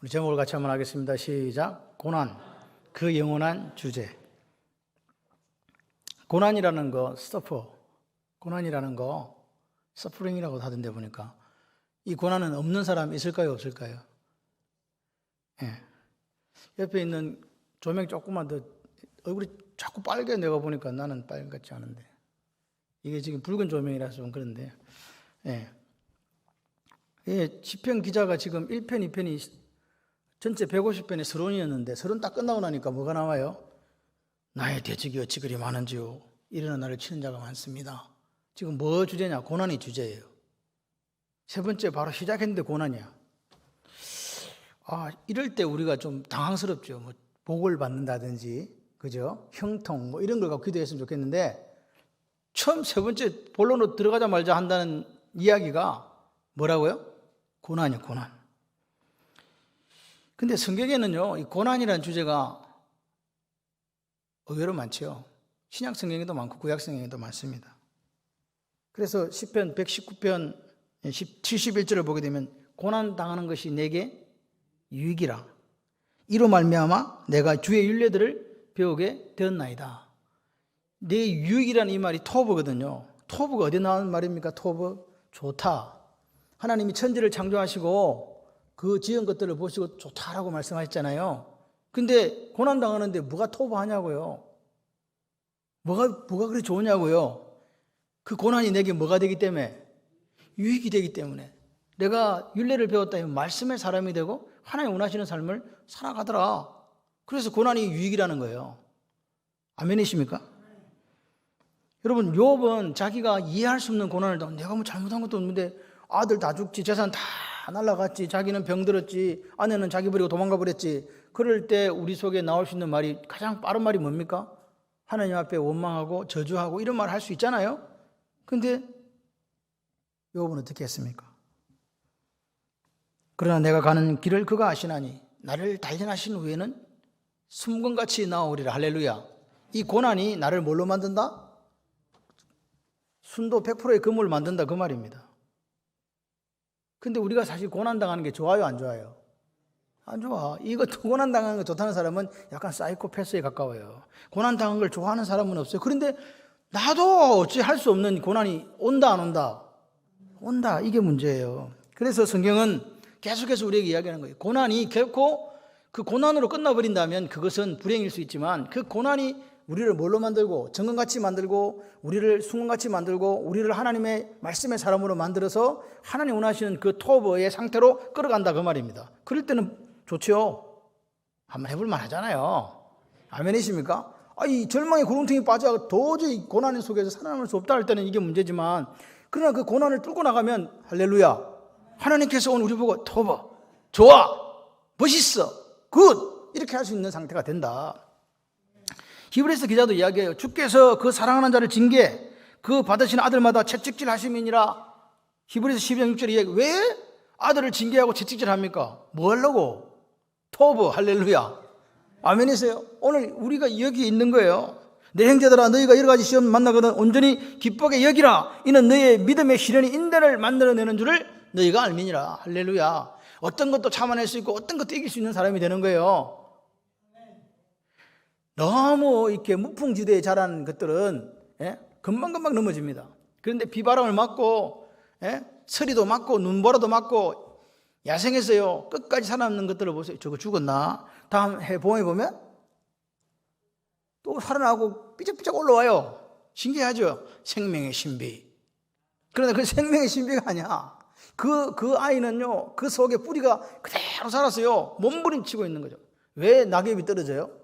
우리 제목을 같이 한번 하겠습니다. 시작. 고난, 그 영원한 주제. 고난이라는 거, 고난이라는 거, 서프링이라고 하던데 보니까 이 고난은 없는 사람 있을까요, 없을까요? 예. 옆에 있는 조명 조금만 더 얼굴이 자꾸 빨개 내가 보니까 나는 빨간 같지 않은데 이게 지금 붉은 조명이라서 좀 그런데 예. 예, 시편 기자가 지금 1편, 2편이 전체 150편의 서론이었는데 서론 딱 끝나고 나니까 뭐가 나와요? 나의 대적이 어찌 그리 많은지요. 일어나 나를 치는 자가 많습니다. 지금 뭐 주제냐? 고난이 주제예요. 세 번째 바로 시작했는데 고난이야. 이럴 때 우리가 좀 당황스럽죠. 뭐 복을 받는다든지, 그죠? 형통 뭐 이런 걸 갖고 기도했으면 좋겠는데 처음 세 번째 본론으로 들어가자마자 한다는 이야기가 뭐라고요? 고난이요, 고난. 근데 성경에는요, 이 고난이라는 주제가 의외로 많죠. 신약 성경에도 많고 구약 성경에도 많습니다. 그래서 시편 119편 71절을 보게 되면 고난 당하는 것이 내게 유익이라. 이로 말미암아 내가 주의 율례들을 배우게 되었나이다. 내 유익이라는 이 말이 토브거든요. 토브가 어디 나오는 말입니까? 토브, 좋다. 하나님이 천지를 창조하시고 그 지은 것들을 보시고 좋다라고 말씀하셨잖아요. 근데 고난 당하는데 뭐가 토브하냐고요? 뭐가 그리 좋으냐고요? 그 고난이 내게 뭐가 되기 때문에? 유익이 되기 때문에. 내가 율례를 배웠다면 말씀의 사람이 되고 하나님 원하시는 삶을 살아가더라. 그래서 고난이 유익이라는 거예요. 아멘이십니까? 여러분, 욥은 자기가 이해할 수 없는 고난을 당한, 내가 뭐 잘못한 것도 없는데 아들 다 죽지, 재산 다 날라갔지, 자기는 병들었지, 아내는 자기 버리고 도망가 버렸지. 그럴 때 우리 속에 나올 수 있는 말이, 가장 빠른 말이 뭡니까? 하나님 앞에 원망하고 저주하고 이런 말 할 수 있잖아요. 근데 욥은 어떻게 했습니까? 그러나 내가 가는 길을 그가 아시나니 나를 단련하신 후에는 숨건같이 나오리라. 할렐루야. 이 고난이 나를 뭘로 만든다? 순도 100%의 금을 만든다, 그 말입니다. 근데 우리가 사실 고난당하는 게 좋아요, 안 좋아요? 안 좋아. 이것도 고난당하는 거 좋다는 사람은 약간 사이코패스에 가까워요. 고난당하는 걸 좋아하는 사람은 없어요. 그런데 나도 어찌 할 수 없는 고난이 온다, 안 온다? 온다. 이게 문제예요. 그래서 성경은 계속해서 우리에게 이야기하는 거예요. 고난이 결코 그 고난으로 끝나버린다면 그것은 불행일 수 있지만 그 고난이 우리를 뭘로 만들고 정금같이 만들고 우리를 숭금같이 만들고 우리를 하나님의 말씀의 사람으로 만들어서 하나님 원하시는 그 토브의 상태로 끌어간다, 그 말입니다. 그럴 때는 좋죠. 한번 해볼 만하잖아요. 아멘이십니까? 이 절망의 구렁텅이 빠져 도저히 고난 속에서 살아남을 수 없다 할 때는 이게 문제지만, 그러나 그 고난을 뚫고 나가면 할렐루야, 하나님께서 오늘 우리 보고 토브, 좋아, 멋있어, 굿, 이렇게 할 수 있는 상태가 된다. 히브리서 기자도 이야기해요. 주께서 그 사랑하는 자를 징계, 그 받으신 아들마다 채찍질 하심이니라. 히브리서 12장 6절에 이야기. 왜 아들을 징계하고 채찍질 합니까? 뭐 하려고? 토브, 할렐루야. 아멘이세요? 오늘 우리가 여기 있는 거예요. 내 형제들아, 너희가 여러 가지 시험 만나거든 온전히 기쁘게 여기라. 이는 너희의 믿음의 시련이 인대를 만들어내는 줄을 너희가 알미니라. 할렐루야. 어떤 것도 참아낼 수 있고 어떤 것도 이길 수 있는 사람이 되는 거예요. 너무 이렇게 무풍지대에 자란 것들은 금방금방 넘어집니다. 그런데 비바람을 맞고 서리도 맞고 눈보라도 맞고 야생에서요 끝까지 살아남는 것들을 보세요. 저거 죽었나? 다음 해 봄에 보면 또 살아나고 삐쩍삐쩍 올라와요. 신기하죠? 생명의 신비. 그런데 그 생명의 신비가 아니야. 그 아이는요 그 속에 뿌리가 그대로 살았어요. 몸부림치고 있는 거죠. 왜 낙엽이 떨어져요?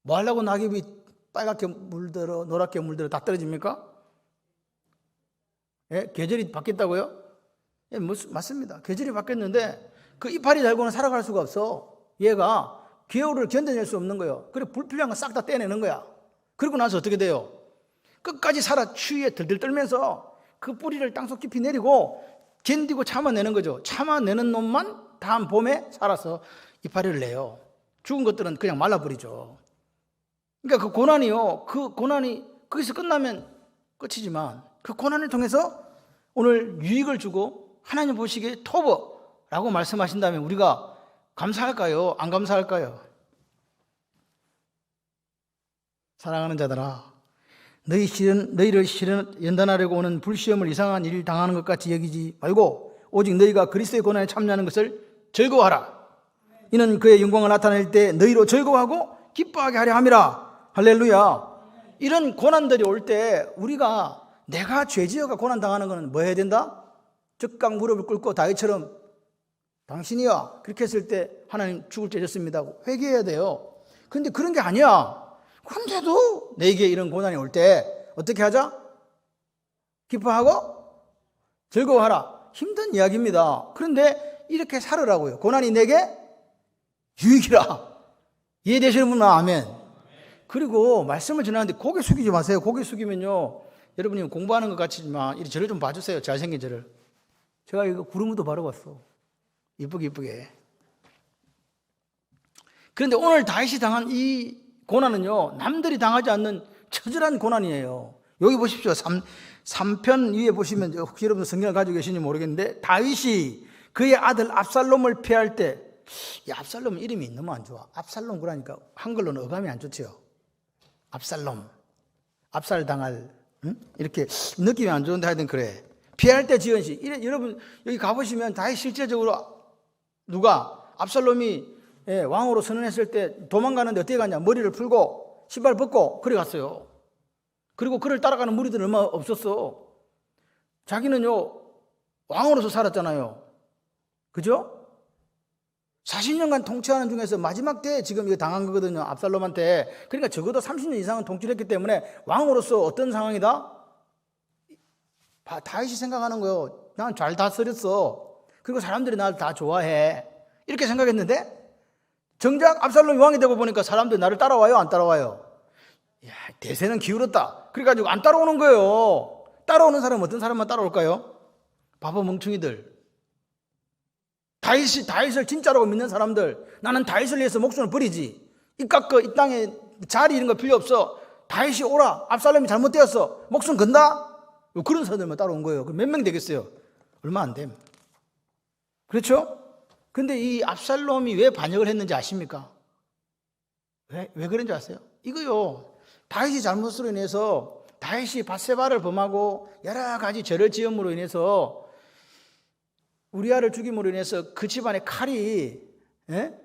뭐 하려고 낙엽이 빨갛게 물들어 노랗게 물들어 다 떨어집니까? 계절이 바뀌었다고요? 맞습니다. 계절이 바뀌었는데 그 이파리 달고는 살아갈 수가 없어. 얘가 겨울을 견뎌낼 수 없는 거예요. 그래 불필요한 거 싹 다 떼내는 거야. 그리고 나서 어떻게 돼요? 끝까지 살아 추위에 들들 떨면서 그 뿌리를 땅속 깊이 내리고 견디고 참아내는 거죠. 참아내는 놈만 다음 봄에 살아서 이파리를 내요. 죽은 것들은 그냥 말라버리죠. 그러니까 그 고난이요, 그 고난이 거기서 끝나면 끝이지만 그 고난을 통해서 오늘 유익을 주고 하나님 보시기에 토브, 라고 말씀하신다면 우리가 감사할까요? 안 감사할까요? 사랑하는 자들아, 너희를 연단하려고 오는 불시험을 이상한 일을 당하는 것 같이 여기지 말고 오직 너희가 그리스도의 고난에 참여하는 것을 즐거워하라. 이는 그의 영광을 나타낼 때 너희로 즐거워하고 기뻐하게 하려 함이라. 할렐루야. 이런 고난들이 올 때 우리가 내가 죄지어가 고난 당하는 것은 뭐 해야 된다? 즉각 무릎을 꿇고 다윗처럼 당신이야 그렇게 했을 때 하나님 죽을 죄 졌습니다 하고 회개해야 돼요. 그런데 그런 게 아니야. 그런데도 내게 이런 고난이 올 때 어떻게 하자? 기뻐하고 즐거워하라. 힘든 이야기입니다. 그런데 이렇게 살으라고요. 고난이 내게 유익이라. 이해되시는 분은 아멘. 그리고 말씀을 전하는데 고개 숙이지 마세요. 고개 숙이면요, 여러분이 공부하는 것 같지만 이리 저를 좀 봐주세요. 잘생긴 저를. 제가 이거 구름도 바르고 왔어. 이쁘게. 그런데 오늘 다윗이 당한 이 고난은요, 남들이 당하지 않는 처절한 고난이에요. 여기 보십시오. 3편 위에 보시면, 혹시 여러분 성경을 가지고 계신지 모르겠는데, 다윗이 그의 아들 압살롬을 피할 때, 이 압살롬 이름이 너무 안 좋아. 압살롬 그러니까 한글로는 어감이 안 좋죠. 압살롬, 압살당할, 이렇게 느낌이 안 좋은데 하여튼 그래. 피할 때 지은 시. 여러분 여기 가보시면 다윗 실제적으로 누가 압살롬이 왕으로 선언했을 때 도망가는데 어떻게 갔냐? 머리를 풀고 신발 벗고 그래 갔어요. 그리고 그를 따라가는 무리들은 얼마 없었어. 자기는요 왕으로서 살았잖아요. 그죠? 40년간 통치하는 중에서 마지막 때에 지금 이거 당한 거거든요. 압살롬한테. 그러니까 적어도 30년 이상은 통치를 했기 때문에 왕으로서 어떤 상황이다? 다윗이 생각하는 거예요. 난 잘 다스렸어. 그리고 사람들이 나를 다 좋아해. 이렇게 생각했는데 정작 압살롬이 왕이 되고 보니까 사람들이 나를 따라와요? 안 따라와요? 야, 대세는 기울었다. 그래가지고 안 따라오는 거예요. 따라오는 사람은 어떤 사람만 따라올까요? 바보 멍청이들. 다윗을 진짜로 믿는 사람들. 나는 다윗을 위해서 목숨을 버리지. 이 땅에 자리 이런 거 필요 없어. 다윗이 오라. 압살롬이 잘못되었어. 목숨 건다? 그런 사람들만 따라온 거예요. 몇 명 되겠어요? 얼마 안 됨. 그렇죠? 근데 이 압살롬이 왜 반역을 했는지 아십니까? 왜 그런지 아세요? 이거요. 다윗이 잘못으로 인해서 다윗이 밧세바를 범하고 여러 가지 죄를 지음으로 인해서 우리아를 죽임으로 인해서 그 집안에 칼이, 그러니까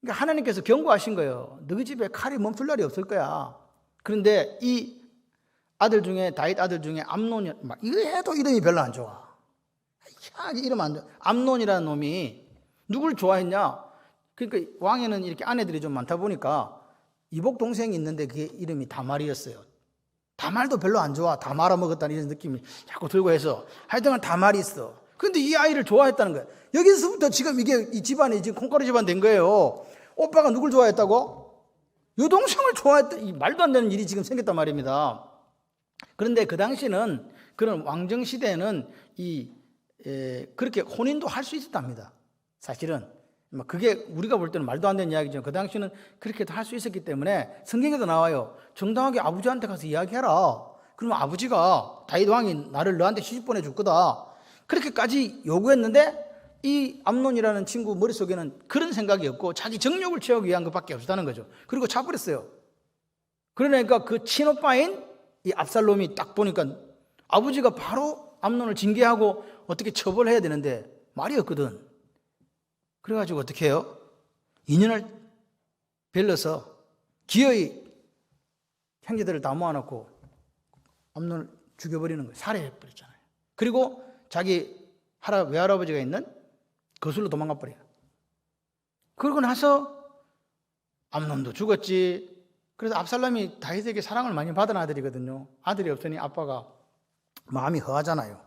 하나님께서 경고하신 거예요. 너희 집에 칼이 멈출 날이 없을 거야. 그런데 이 아들 중에, 다윗 아들 중에 암논이, 이거 해도 이름이 별로 안 좋아. 희한하게 이름 안 좋아. 암논이라는 놈이 누굴 좋아했냐? 그러니까 왕에는 이렇게 아내들이 좀 많다 보니까 이복 동생이 있는데 그게 이름이 다말이었어요. 다말도 별로 안 좋아. 다 말아먹었다는 이런 느낌이 자꾸 들고 해서 하여튼 다말이 있어. 근데 이 아이를 좋아했다는 거예요. 여기서부터 지금 이 집안이 지금 콩가루 집안 된 거예요. 오빠가 누굴 좋아했다고? 여동생을 좋아했다. 이 말도 안 되는 일이 지금 생겼단 말입니다. 그런데 그 당시는 그런 왕정 시대에는 그렇게 혼인도 할 수 있었답니다. 사실은 그게 우리가 볼 때는 말도 안 되는 이야기죠. 그 당시는 그렇게도 할 수 있었기 때문에 성경에도 나와요. 정당하게 아버지한테 가서 이야기해라. 그러면 아버지가 다윗 왕이 나를 너한테 시집 보내줄 거다. 그렇게까지 요구했는데 이 암논이라는 친구 머릿속에는 그런 생각이 없고 자기 정욕을 채우기 위한 것밖에 없었다는 거죠. 그리고 차버렸어요. 그러니까 그 친오빠인 이 압살롬이 딱 보니까 아버지가 바로 암논을 징계하고 어떻게 처벌해야 되는데 말이 없거든. 그래가지고 어떻게 해요? 인연을 별러서 기어이 형제들을 다 모아놓고 암논을 죽여버리는 거예요. 살해해버렸잖아요. 그리고 자기 외할아버지가 있는 거슬로 도망가 버려요. 그러고 나서 암논도 죽었지. 그래서 압살롬이 다윗에게 사랑을 많이 받은 아들이거든요. 아들이 없으니 아빠가 마음이 허하잖아요.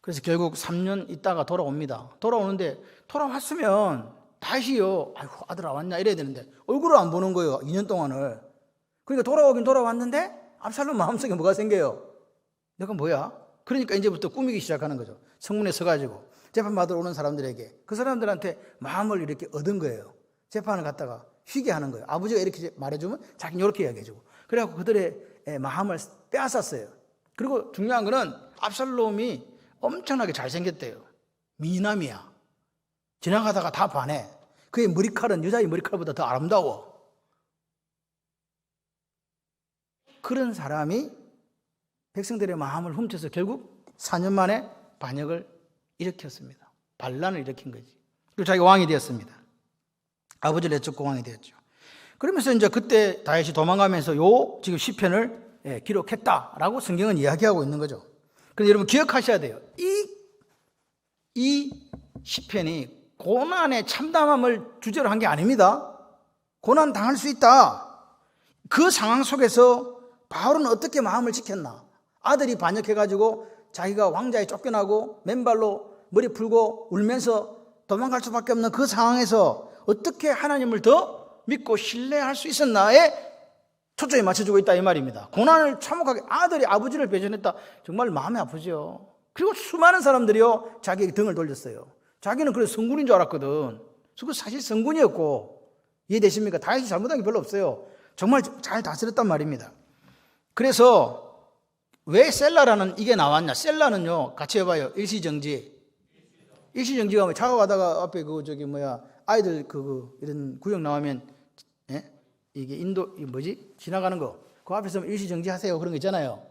그래서 결국 3년 있다가 돌아옵니다. 돌아오는데 돌아왔으면 다윗이요, 아이고 아들 왔냐 이래야 되는데 얼굴을 안 보는 거예요. 2년 동안을. 그러니까 돌아오긴 돌아왔는데 압살롬 마음속에 뭐가 생겨요? 내가 뭐야? 그러니까 이제부터 꾸미기 시작하는 거죠. 성문에 서가지고 재판받으러 오는 사람들에게 그 사람들한테 마음을 이렇게 얻은 거예요. 재판을 갖다가 휘게 하는 거예요. 아버지가 이렇게 말해주면 자기는 이렇게 이야기해주고. 그래갖고 그들의 마음을 빼앗았어요. 그리고 중요한 거는 압살롬이 엄청나게 잘생겼대요. 미남이야. 지나가다가 다 반해. 그의 머리칼은 여자의 머리칼보다 더 아름다워. 그런 사람이 백성들의 마음을 훔쳐서 결국 4년 만에 반역을 일으켰습니다. 반란을 일으킨 거지. 그리고 자기가 왕이 되었습니다. 아버지를 내쫓고 왕이 되었죠. 그러면서 이제 그때 다윗이 도망가면서 요 지금 시편을 기록했다라고 성경은 이야기하고 있는 거죠. 그런데 여러분 기억하셔야 돼요. 이 시편이 고난의 참담함을 주제로 한 게 아닙니다. 고난 당할 수 있다. 그 상황 속에서 바울은 어떻게 마음을 지켰나? 아들이 반역해가지고 자기가 왕자에 쫓겨나고 맨발로 머리 풀고 울면서 도망갈 수밖에 없는 그 상황에서 어떻게 하나님을 더 믿고 신뢰할 수 있었나에 초점이 맞춰주고 있다 이 말입니다. 고난을 참혹하게 아들이 아버지를 배신했다. 정말 마음이 아프죠. 그리고 수많은 사람들이요 자기에게 등을 돌렸어요. 자기는 그래서 성군인 줄 알았거든. 그거 사실 성군이었고 이해되십니까? 다윗이 잘못한 게 별로 없어요. 정말 잘 다스렸단 말입니다. 그래서 왜 셀라라는 이게 나왔냐? 셀라는요 같이 해봐요. 일시정지. 일시정지가 뭐 차가 가다가 앞에 아이들 이런 구역 나오면 이게 인도 지나가는 거 그 앞에서 일시정지 하세요 그런 거 있잖아요.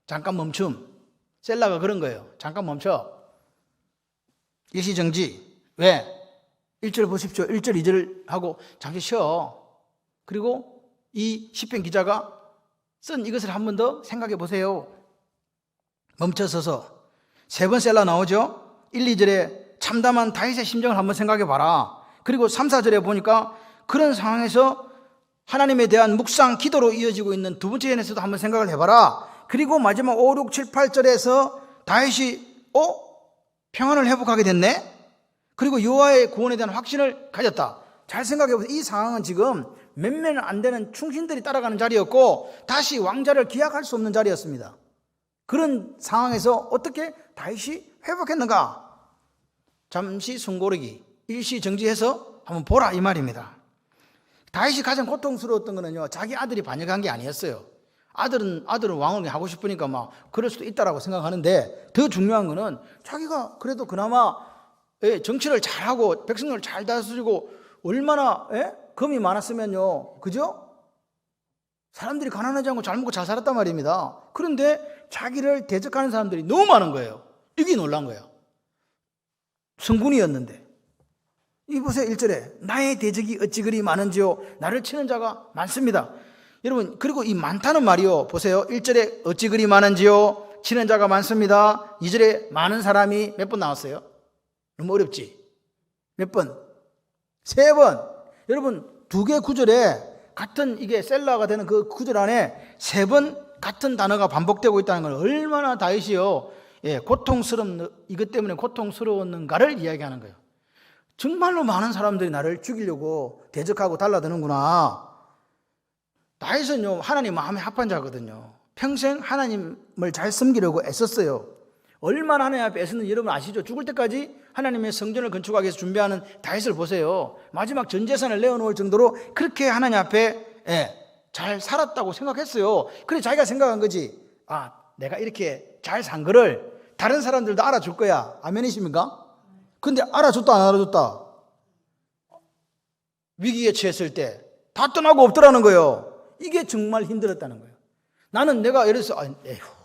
잠깐 멈춤. 셀라가 그런 거예요. 잠깐 멈춰. 일시정지. 왜? 1절 보십시오. 1절 2절 하고 잠시 쉬어. 그리고 이 시편 기자가 쓴 이것을 한 번 더 생각해 보세요. 멈춰서서 3번 셀라 나오죠. 1, 2절에 참담한 다윗의 심정을 한번 생각해 봐라. 그리고 3, 4절에 보니까 그런 상황에서 하나님에 대한 묵상, 기도로 이어지고 있는 두 번째 연에서도 한번 생각을 해봐라. 그리고 마지막 5, 6, 7, 8절에서 다윗이 평안을 회복하게 됐네. 그리고 여호와의 구원에 대한 확신을 가졌다. 잘 생각해 보세요. 이 상황은 지금 몇몇 안 되는 충신들이 따라가는 자리였고 다시 왕자를 기약할 수 없는 자리였습니다. 그런 상황에서 어떻게 다윗이 회복했는가? 잠시 숨고르기, 일시정지해서 한번 보라 이 말입니다. 다윗이 가장 고통스러웠던 거는요 자기 아들이 반역한 게 아니었어요. 아들은 왕을 하고 싶으니까 막 그럴 수도 있다라고 생각하는데 더 중요한 거는 자기가 그래도 그나마 정치를 잘하고 백성을 잘 다스리고 얼마나 금이 많았으면요, 그죠? 사람들이 가난하지 않고 잘 먹고 잘 살았단 말입니다. 그런데 자기를 대적하는 사람들이 너무 많은 거예요. 이게 놀란 거예요. 성군이었는데. 이 보세요 1절에 나의 대적이 어찌 그리 많은지요. 나를 치는 자가 많습니다. 여러분 그리고 이 많다는 말이요 보세요 1절에 어찌 그리 많은지요. 치는 자가 많습니다. 2절에 많은 사람이 몇 번 나왔어요? 너무 어렵지? 몇 번? 3번. 여러분 2개 구절에 같은 이게 셀라가 되는 그 구절 안에 3번 같은 단어가 반복되고 있다는 건 얼마나 다윗이요 이것 때문에 고통스러웠는가를 이야기하는 거예요. 정말로 많은 사람들이 나를 죽이려고 대적하고 달라드는구나. 다윗은요 하나님 마음에 합한 자거든요. 평생 하나님을 잘 섬기려고 애썼어요. 얼마나 하나님 앞에 애썼는지 여러분 아시죠? 죽을 때까지 하나님의 성전을 건축하기 위해서 준비하는 다윗을 보세요. 마지막 전 재산을 내어놓을 정도로 그렇게 하나님 앞에 잘 살았다고 생각했어요. 그래 자기가 생각한 거지. 내가 이렇게 잘 산 거를 다른 사람들도 알아줄 거야. 아멘이십니까? 근데 알아줬다 안 알아줬다? 위기에 처했을 때 다 떠나고 없더라는 거예요. 이게 정말 힘들었다는 거예요. 나는 내가 예를 들어서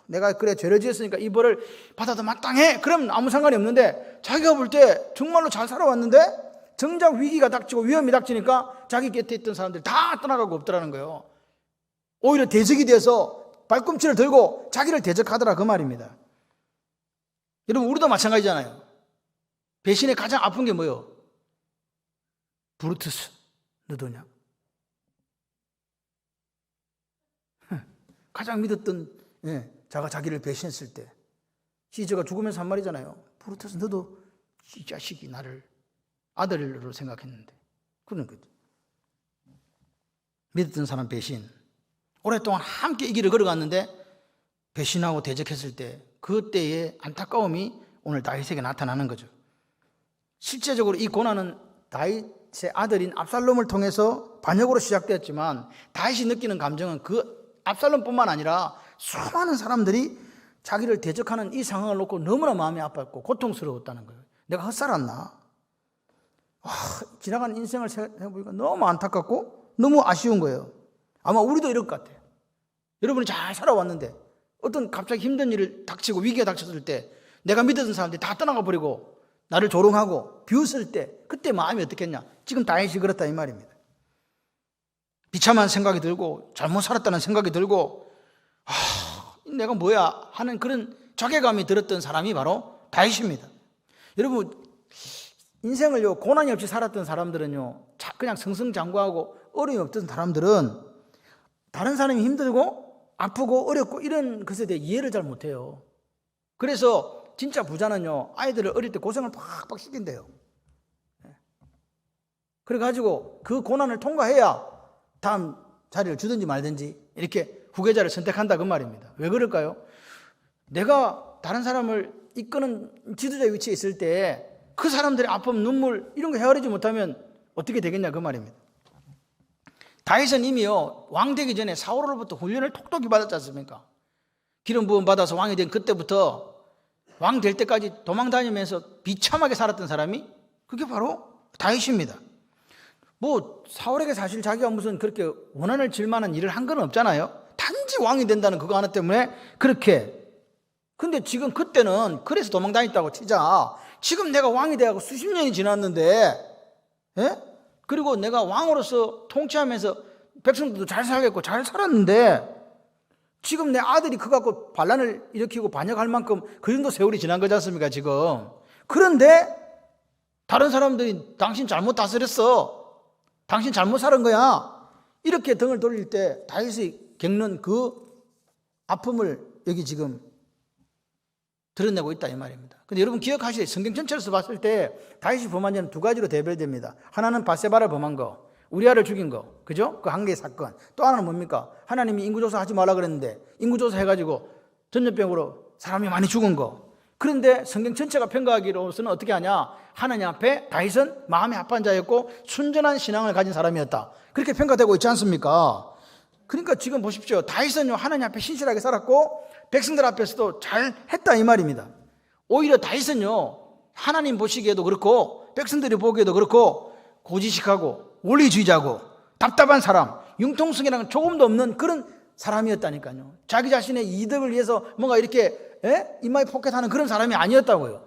내가 그래 죄를 지었으니까 이 벌을 받아도 마땅해. 그럼 아무 상관이 없는데 자기가 볼 때 정말로 잘 살아왔는데 정작 위기가 닥치고 위험이 닥치니까 자기 곁에 있던 사람들이 다 떠나가고 없더라는 거예요. 오히려 대적이 돼서 발꿈치를 들고 자기를 대적하더라 그 말입니다. 여러분 우리도 마찬가지잖아요. 배신의 가장 아픈 게 뭐예요? 브루투스 너도냐? 가장 믿었던 자가 자기를 배신했을 때 시저가 죽으면서 한 말이잖아요. 브루투스 너도 이 자식이 나를 아들로 생각했는데 그런 거죠. 믿었던 사람 배신. 오랫동안 함께 이 길을 걸어갔는데 배신하고 대적했을 때 그때의 안타까움이 오늘 다윗에게 나타나는 거죠. 실제적으로 이 고난은 다윗의 아들인 압살롬을 통해서 반역으로 시작되었지만 다윗이 느끼는 감정은 그 압살롬뿐만 아니라 수많은 사람들이 자기를 대적하는 이 상황을 놓고 너무나 마음이 아팠고 고통스러웠다는 거예요. 내가 헛살았나? 지나간 인생을 생각해보니까 너무 안타깝고 너무 아쉬운 거예요. 아마 우리도 이럴 것 같아요. 여러분이 잘 살아왔는데 어떤 갑자기 힘든 일을 닥치고 위기가 닥쳤을 때 내가 믿었던 사람들이 다 떠나가 버리고 나를 조롱하고 비웃을 때 그때 마음이 어떻겠냐. 지금 다윗이 그렇다 이 말입니다. 비참한 생각이 들고 잘못 살았다는 생각이 들고 내가 뭐야 하는 그런 자괴감이 들었던 사람이 바로 다윗입니다. 여러분 인생을요 고난이 없이 살았던 사람들은요 그냥 승승장구하고 어려움이 없던 사람들은 다른 사람이 힘들고 아프고 어렵고 이런 것에 대해 이해를 잘 못해요. 그래서 진짜 부자는요 아이들을 어릴 때 고생을 팍팍 시킨대요. 그래가지고 그 고난을 통과해야 다음 자리를 주든지 말든지 이렇게 후계자를 선택한다 그 말입니다. 왜 그럴까요? 내가 다른 사람을 이끄는 지도자 위치에 있을 때 그 사람들의 아픔, 눈물 이런 거 헤아리지 못하면 어떻게 되겠냐 그 말입니다. 다윗은 이미요 왕 되기 전에 사울로부터 훈련을 톡톡히 받았지 않습니까? 기름 부음 받아서 왕이 된 그때부터 왕 될 때까지 도망 다니면서 비참하게 살았던 사람이 그게 바로 다윗입니다. 뭐 사울에게 사실 자기가 무슨 그렇게 원한을 질 만한 일을 한 건 없잖아요. 단지 왕이 된다는 그거 하나 때문에 그렇게. 근데 지금 그때는 그래서 도망 다녔다고 치자. 지금 내가 왕이 돼가고 수십 년이 지났는데 그리고 내가 왕으로서 통치하면서 백성들도 잘 살겠고 잘 살았는데 지금 내 아들이 그거 갖고 반란을 일으키고 반역할 만큼 그 정도 세월이 지난 거지 않습니까 지금. 그런데 다른 사람들이 당신 잘못 다스렸어, 당신 잘못 살은 거야, 이렇게 등을 돌릴 때 다윗이 겪는 그 아픔을 여기 지금 드러내고 있다 이 말입니다. 근데 여러분 기억하시죠? 성경 전체에서 봤을 때 다윗이 범한 죄는 두 가지로 대별됩니다. 하나는 바세바를 범한 거, 우리아를 죽인 거, 그죠? 그 한 개의 사건. 또 하나는 뭡니까? 하나님이 인구조사 하지 말라 그랬는데 인구조사 해가지고 전염병으로 사람이 많이 죽은 거. 그런데 성경 전체가 평가하기로서는 어떻게 하냐? 하나님 앞에 다윗은 마음이 합한 자였고 순전한 신앙을 가진 사람이었다. 그렇게 평가되고 있지 않습니까? 그러니까 지금 보십시오. 다윗은요 하나님 앞에 신실하게 살았고 백성들 앞에서도 잘 했다 이 말입니다. 오히려 다윗은요 하나님 보시기에도 그렇고 백성들이 보기에도 그렇고 고지식하고 원리주의자고 답답한 사람, 융통성이라는 조금도 없는 그런 사람이었다니까요. 자기 자신의 이득을 위해서 뭔가 이렇게 이마에 포켓하는 그런 사람이 아니었다고요.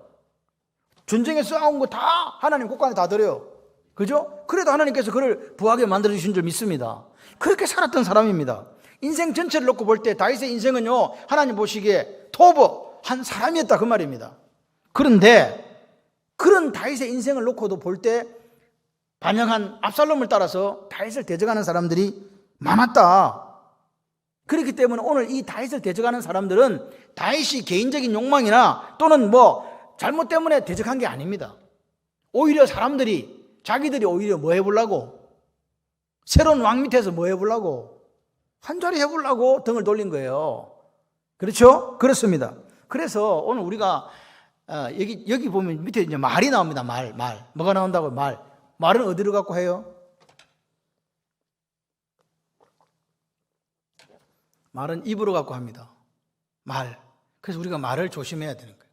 전쟁에 싸운 거 다 하나님 곳간에 다 드려요. 그죠? 그래도 하나님께서 그를 부하게 만들어주신 줄 믿습니다. 그렇게 살았던 사람입니다. 인생 전체를 놓고 볼 때 다윗의 인생은요 하나님 보시기에 토브한 사람이었다 그 말입니다. 그런데 그런 다윗의 인생을 놓고도 볼 때 반역한 압살롬을 따라서 다윗을 대적하는 사람들이 많았다. 그렇기 때문에 오늘 이 다윗을 대적하는 사람들은 다윗이 개인적인 욕망이나 또는 뭐 잘못 때문에 대적한 게 아닙니다. 오히려 사람들이 자기들이 오히려 뭐 해보려고, 새로운 왕 밑에서 뭐 해보려고, 한 자리 해보려고 등을 돌린 거예요. 그렇죠? 그렇습니다. 그래서 오늘 우리가 여기 보면 밑에 이제 말이 나옵니다. 말. 뭐가 나온다고? 말은 어디로 갖고 해요? 말은 입으로 갖고 합니다. 말. 그래서 우리가 말을 조심해야 되는 거예요.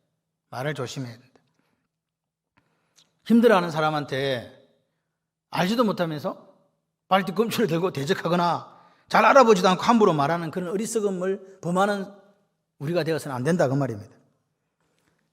말을 조심해야 된다. 힘들어하는 사람한테 알지도 못하면서 발뒤꿈치를 들고 대적하거나 잘 알아보지도 않고 함부로 말하는 그런 어리석음을 범하는 우리가 되어서는 안 된다 그 말입니다.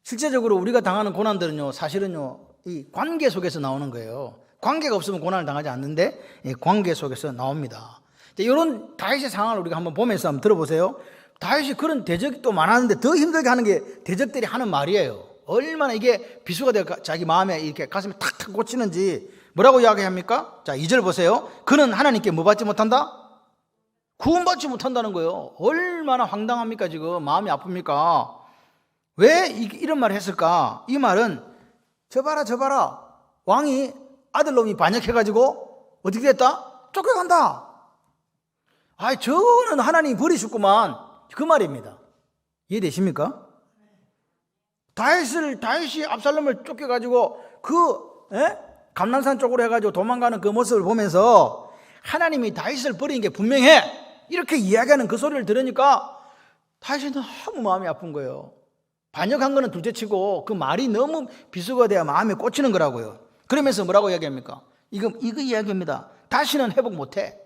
실제적으로 우리가 당하는 고난들은요 사실은요 이 관계 속에서 나오는 거예요. 관계가 없으면 고난을 당하지 않는데 관계 속에서 나옵니다. 이런 다윗의 상황을 우리가 한번 보면서 한번 들어보세요. 다윗이 그런 대적이 또 많았는데 더 힘들게 하는 게 대적들이 하는 말이에요. 얼마나 이게 비수가 되어 자기 마음에 이렇게 가슴에 탁탁 꽂히는지. 뭐라고 이야기합니까? 자 2절 보세요. 그는 하나님께 뭐 받지 못한다? 구원받지 못한다는 거예요. 얼마나 황당합니까 지금. 마음이 아픕니까? 왜 이런 말을 했을까? 이 말은 저 봐라 왕이 아들놈이 반역해가지고 어떻게 됐다? 쫓겨간다. 저거는 하나님이 버리셨구만 그 말입니다. 이해되십니까? 다윗이 압살롬을 쫓겨가지고 감람산 쪽으로 해가지고 도망가는 그 모습을 보면서 하나님이 다윗을 버린 게 분명해 이렇게 이야기하는 그 소리를 들으니까 다윗이 너무 마음이 아픈 거예요. 반역한 거는 둘째치고 그 말이 너무 비수가 돼야 마음에 꽂히는 거라고요. 그러면서 뭐라고 이야기합니까? 이거 이야기입니다. 다시는 회복 못해.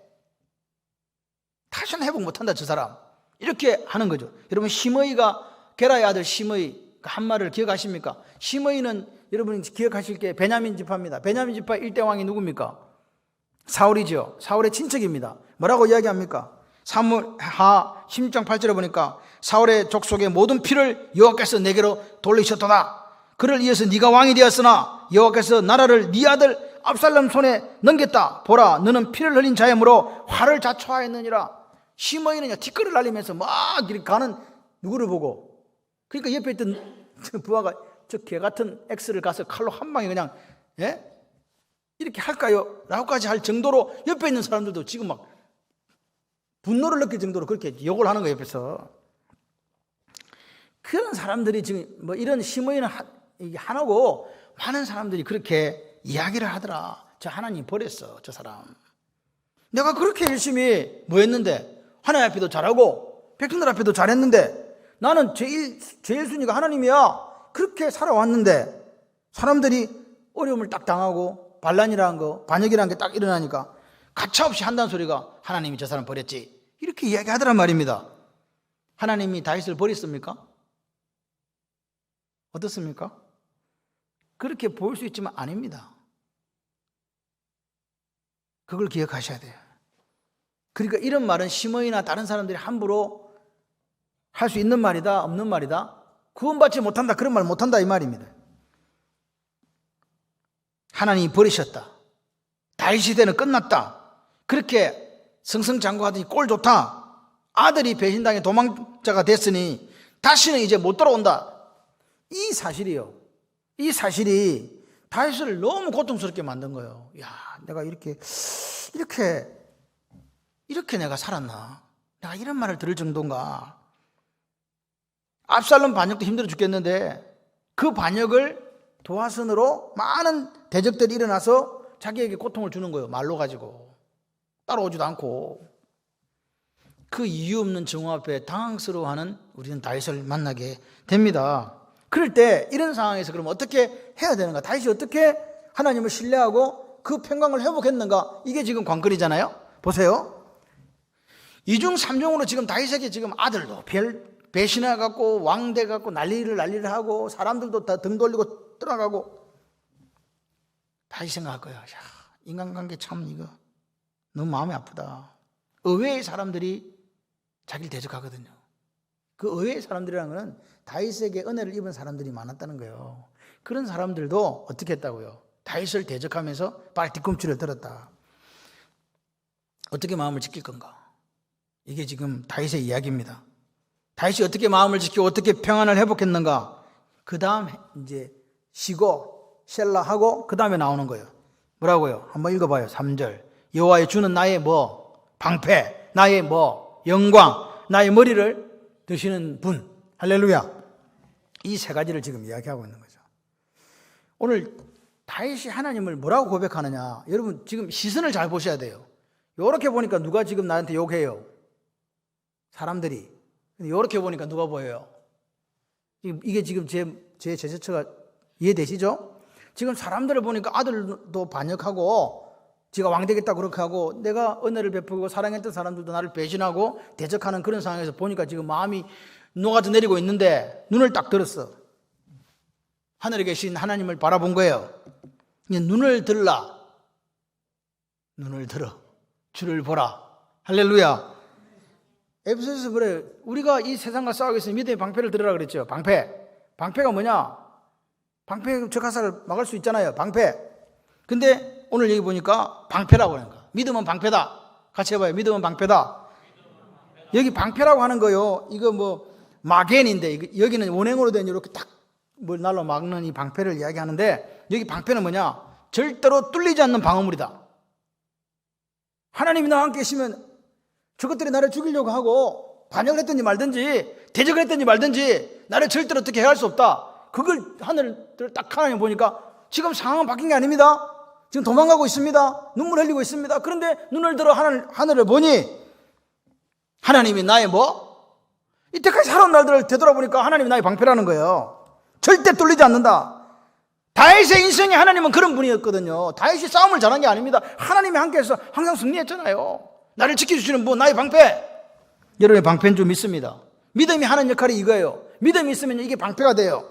다시는 회복 못한다, 저 사람. 이렇게 하는 거죠. 여러분, 시므이가, 게라의 아들 시므이 한 말을 기억하십니까? 시므이는 여러분이 기억하실 게 베냐민 지파입니다. 베냐민 지파 1대 왕이 누굽니까? 사울이죠. 사울의 친척입니다. 뭐라고 이야기합니까? 사무하 16장 8절에 보니까 사울의 족속의 모든 피를 여호와께서 내게로 돌리셨도다. 그를 이어서 네가 왕이 되었으나 여호와께서 나라를 네 아들 압살롬 손에 넘겼다. 보라, 너는 피를 흘린 자이므로 화를 자초하였느니라. 시므이는 티끌을 날리면서 막 이렇게 가는 누구를 보고, 그러니까 옆에 있던 부하가 저 개 같은 X를 가서 칼로 한 방에 그냥 이렇게 할까요? 라고까지 할 정도로 옆에 있는 사람들도 지금 막 분노를 느낄 정도로 그렇게 욕을 하는 거예요, 옆에서. 그런 사람들이 지금 뭐 이런 시므이는 하나고 많은 사람들이 그렇게 이야기를 하더라. 저 하나님 버렸어, 저 사람. 내가 그렇게 열심히 뭐 했는데, 하나님 앞에도 잘하고 백성들 앞에도 잘했는데, 나는 제일 순위가 하나님이야. 그렇게 살아왔는데 사람들이 어려움을 딱 당하고 반란이라는 거, 반역이라는 게 딱 일어나니까 가차없이 한다는 소리가 하나님이 저 사람 버렸지, 이렇게 이야기하더란 말입니다. 하나님이 다윗을 버렸습니까? 어떻습니까? 그렇게 보일 수 있지만 아닙니다. 그걸 기억하셔야 돼요. 그러니까 이런 말은 시므이나 다른 사람들이 함부로 할 수 있는 말이다, 없는 말이다, 구원받지 못한다, 그런 말 못한다, 이 말입니다. 하나님이 버리셨다, 다윗 시대는 끝났다, 그렇게 승승장구하더니 꼴 좋다, 아들이 배신당해 도망자가 됐으니 다시는 이제 못 돌아온다, 이 사실이요, 이 사실이 다윗을 너무 고통스럽게 만든 거예요. 야, 내가 이렇게 내가 살았나? 내가 이런 말을 들을 정도인가? 압살롬 반역도 힘들어 죽겠는데 그 반역을 도화선으로 많은 대적들이 일어나서 자기에게 고통을 주는 거예요. 말로 가지고 따라오지도 않고. 그 이유 없는 정오 앞에 당황스러워하는 우리는 다윗을 만나게 됩니다. 그럴 때 이런 상황에서 그럼 어떻게 해야 되는가? 다윗이 어떻게 하나님을 신뢰하고 그 평강을 회복했는가? 이게 지금 관건이잖아요. 보세요. 이중 삼중으로 지금 다윗에게 지금 아들도 배신해갖고 왕돼갖고 난리를 하고 사람들도 다 등 돌리고 떠나가고, 다윗 생각할 거야. 야, 인간관계 참 이거 너무 마음이 아프다. 의외의 사람들이 자기를 대적하거든요. 그 의외의 사람들이라는 것은 다윗에게 은혜를 입은 사람들이 많았다는 거예요. 그런 사람들도 어떻게 했다고요? 다윗을 대적하면서 발 뒤꿈치를 들었다. 어떻게 마음을 지킬 건가? 이게 지금 다윗의 이야기입니다. 다윗이 어떻게 마음을 지키고 어떻게 평안을 회복했는가? 그 다음 이제 쉬고 셀라하고 그 다음에 나오는 거예요. 뭐라고요? 한번 읽어봐요. 3절. 여호와의 주는 나의 뭐? 방패. 나의 뭐? 영광. 나의 머리를 드시는 분. 할렐루야. 이 세 가지를 지금 이야기하고 있는 거죠. 오늘 다윗이 하나님을 뭐라고 고백하느냐? 여러분 지금 시선을 잘 보셔야 돼요. 이렇게 보니까 누가 지금 나한테 욕해요? 사람들이. 이렇게 보니까 누가 보여요? 이게 지금 제 제스처가 이해되시죠? 지금 사람들을 보니까 아들도 반역하고 지가 왕 되겠다 그렇게 하고 내가 은혜를 베푸고 사랑했던 사람들도 나를 배신하고 대적하는 그런 상황에서 보니까 지금 마음이 녹아져 내리고 있는데 눈을 딱 들었어. 하늘에 계신 하나님을 바라본 거예요. 눈을 들라. 눈을 들어. 주를 보라. 할렐루야. 에베소서에서 그래, 우리가 이 세상과 싸우고 있으면 믿음의 방패를 들으라 그랬죠. 방패가 뭐냐? 방패 저 가사를 막을 수 있잖아요. 방패. 근데 오늘 여기 보니까 방패라고 하는 거야. 믿음은 방패다. 같이 해봐요. 믿음은 방패다. 여기 방패라고 하는 거요. 이거 뭐 마겐인데 여기는 원행으로 된 이렇게 딱 뭘 날로 막는 이 방패를 이야기하는데, 여기 방패는 뭐냐? 절대로 뚫리지 않는 방어물이다. 하나님이 나와 함께 계시면 저것들이 나를 죽이려고 하고 반역을 했든지 말든지 대적을 했든지 말든지 나를 절대로 어떻게 해야 할 수 없다. 그걸 하늘을 딱 하나님 보니까 지금 상황은 바뀐 게 아닙니다. 지금 도망가고 있습니다. 눈물 흘리고 있습니다. 그런데 눈을 들어 하늘을 보니 하나님이 나의 뭐? 이때까지 살아온 날들을 되돌아보니까 하나님이 나의 방패라는 거예요. 절대 뚫리지 않는다. 다윗의 인생에 하나님은 그런 분이었거든요. 다윗이 싸움을 잘한 게 아닙니다. 하나님이 함께해서 항상 승리했잖아요. 나를 지켜주시는 분, 나의 방패. 여러분의 방패인 줄 믿습니다. 믿음이 하는 역할이 이거예요. 믿음이 있으면 이게 방패가 돼요.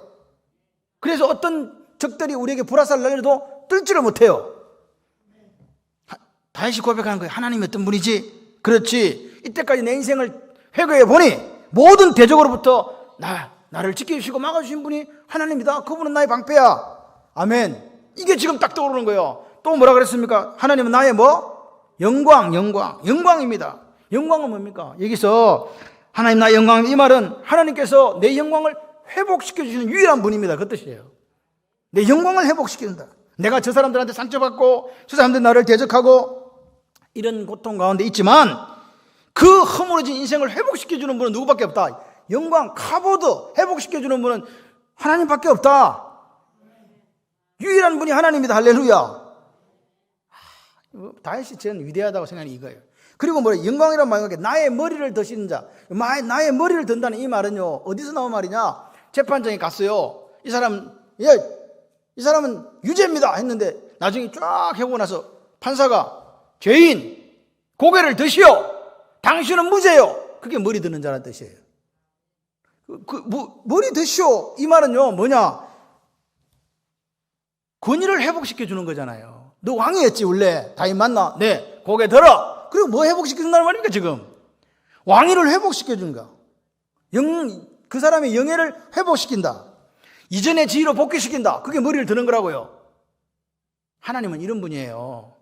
그래서 어떤 적들이 우리에게 불화살 날려도 뚫지를 못해요. 다윗이 고백하는 거예요. 하나님이 어떤 분이지? 그렇지. 이때까지 내 인생을 회고해 보니 모든 대적으로부터 나를 지켜주시고 막아주신 분이 하나님이다. 그분은 나의 방패야. 아멘. 이게 지금 딱 떠오르는 거예요. 또 뭐라 그랬습니까? 하나님은 나의 뭐? 영광입니다. 영광은 뭡니까? 여기서 하나님 나의 영광, 이 말은 하나님께서 내 영광을 회복시켜 주시는 유일한 분입니다. 그 뜻이에요. 내 영광을 회복시킨다. 내가 저 사람들한테 상처받고 저 사람들 나를 대적하고 이런 고통 가운데 있지만 그 허물어진 인생을 회복시켜 주는 분은 누구밖에 없다. 영광, 카보드 회복시켜 주는 분은 하나님밖에 없다. 유일한 분이 하나님이다. 할렐루야. 다윗이 전 위대하다고 생각하는 이거예요. 그리고 뭐래? 영광이란 말은 나의 머리를 드시는 자. 나의 머리를 든다는 이 말은요, 어디서 나온 말이냐? 재판장에 갔어요. 이 사람은 유죄입니다 했는데 나중에 쫙 해보고 나서 판사가 죄인 고개를 드시오. 당신은 무죄요. 그게 머리 드는 자라는 뜻이에요. 머리 드시오. 이 말은요, 뭐냐? 권위를 회복시켜 주는 거잖아요. 너 왕이었지 원래. 다윗 맞나? 네. 고개 들어. 그리고 뭐 회복시켜 준다는 말입니까 지금? 왕위를 회복시켜 주는 거. 그 사람의 영예를 회복시킨다. 이전의 지위로 복귀시킨다. 그게 머리를 드는 거라고요. 하나님은 이런 분이에요.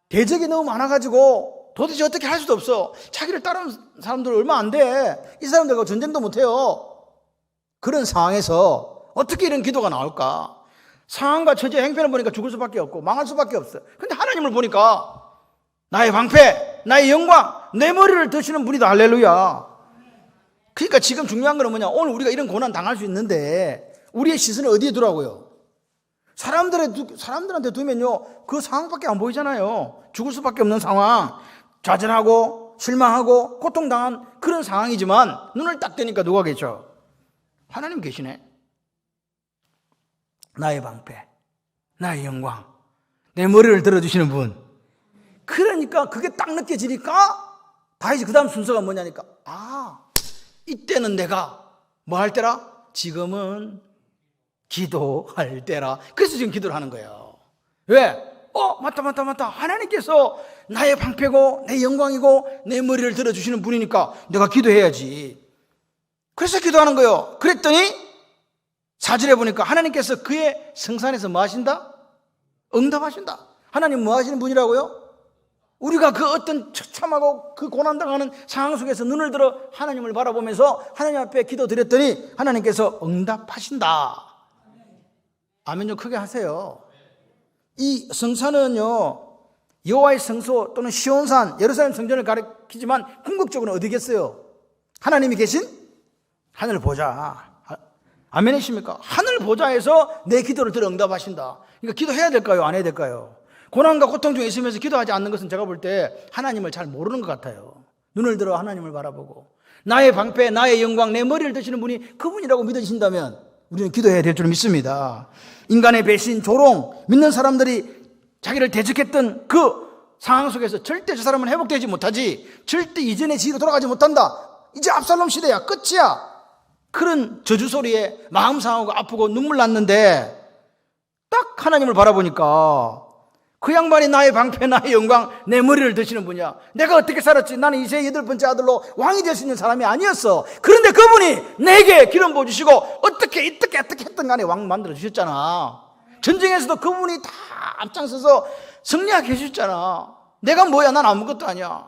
대적이 너무 많아가지고 도대체 어떻게 할 수도 없어. 자기를 따르는 사람들 얼마 안 돼. 이 사람들과 전쟁도 못해요. 그런 상황에서 어떻게 이런 기도가 나올까? 상황과 처지의 행편을 보니까 죽을 수밖에 없고 망할 수밖에 없어요. 그런데 하나님을 보니까 나의 방패, 나의 영광, 내 머리를 드시는 분이다. 할렐루야. 그러니까 지금 중요한 건 뭐냐? 오늘 우리가 이런 고난 당할 수 있는데 우리의 시선을 어디에 두라고요? 사람들한테 두면요, 그 상황밖에 안 보이잖아요. 죽을 수밖에 없는 상황, 좌절하고 실망하고 고통당한 그런 상황이지만 눈을 딱 뜨니까 누가 계셔? 하나님 계시네. 나의 방패, 나의 영광, 내 머리를 들어주시는 분. 그러니까 그게 딱 느껴지니까 다윗이 그 다음 순서가 뭐냐니까, 이때는 내가 뭐 할 때라? 지금은 기도할 때라. 그래서 지금 기도를 하는 거예요. 왜? 맞다. 하나님께서 나의 방패고 내 영광이고 내 머리를 들어주시는 분이니까 내가 기도해야지. 그래서 기도하는 거예요. 그랬더니 4절에 보니까 하나님께서 그의 성산에서 뭐 하신다? 응답하신다. 하나님 뭐 하시는 분이라고요? 우리가 그 어떤 처참하고 그 고난당하는 상황 속에서 눈을 들어 하나님을 바라보면서 하나님 앞에 기도드렸더니 하나님께서 응답하신다. 아멘 좀 크게 하세요. 이 성산은요, 여호와의 성소 또는 시온산, 예루살렘 성전을 가리키지만 궁극적으로 어디겠어요? 하나님이 계신 하늘 보좌. 아멘이십니까? 하늘 보좌에서 내 기도를 들어 응답하신다. 그러니까 기도해야 될까요? 안 해야 될까요? 고난과 고통 중에 있으면서 기도하지 않는 것은 제가 볼 때 하나님을 잘 모르는 것 같아요. 눈을 들어 하나님을 바라보고 나의 방패, 나의 영광, 내 머리를 드시는 분이 그분이라고 믿으신다면 우리는 기도해야 될 줄 믿습니다. 인간의 배신, 조롱, 믿는 사람들이 자기를 대적했던 그 상황 속에서 절대 저 사람은 회복되지 못하지, 절대 이전의 지위로 돌아가지 못한다, 이제 압살롬 시대야, 끝이야, 그런 저주 소리에 마음 상하고 아프고 눈물 났는데 딱 하나님을 바라보니까 그 양반이 나의 방패, 나의 영광, 내 머리를 드시는 분이야. 내가 어떻게 살았지? 나는 이세 8번째 아들로 왕이 될 수 있는 사람이 아니었어. 그런데 그분이 내게 기름 부어주시고 어떻게 했던 간에 왕 만들어 주셨잖아. 전쟁에서도 그분이 다 앞장서서 승리하게 해주셨잖아. 내가 뭐야? 난 아무것도 아니야.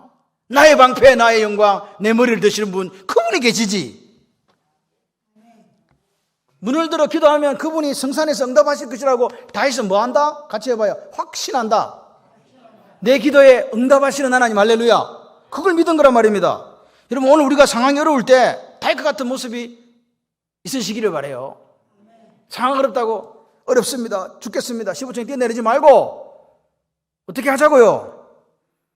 나의 방패, 나의 영광, 내 머리를 드시는 분, 그분이 계시지. 문을 들어 기도하면 그분이 성산에서 응답하실 것이라고 다윗은 뭐 한다? 같이 해봐요. 확신한다. 내 기도에 응답하시는 하나님, 할렐루야. 그걸 믿은 거란 말입니다. 여러분, 오늘 우리가 상황이 어려울 때 다윗과 같은 모습이 있으시기를 바라요. 상황 어렵다고 어렵습니다, 죽겠습니다, 15층에 뛰어내리지 말고 어떻게 하자고요?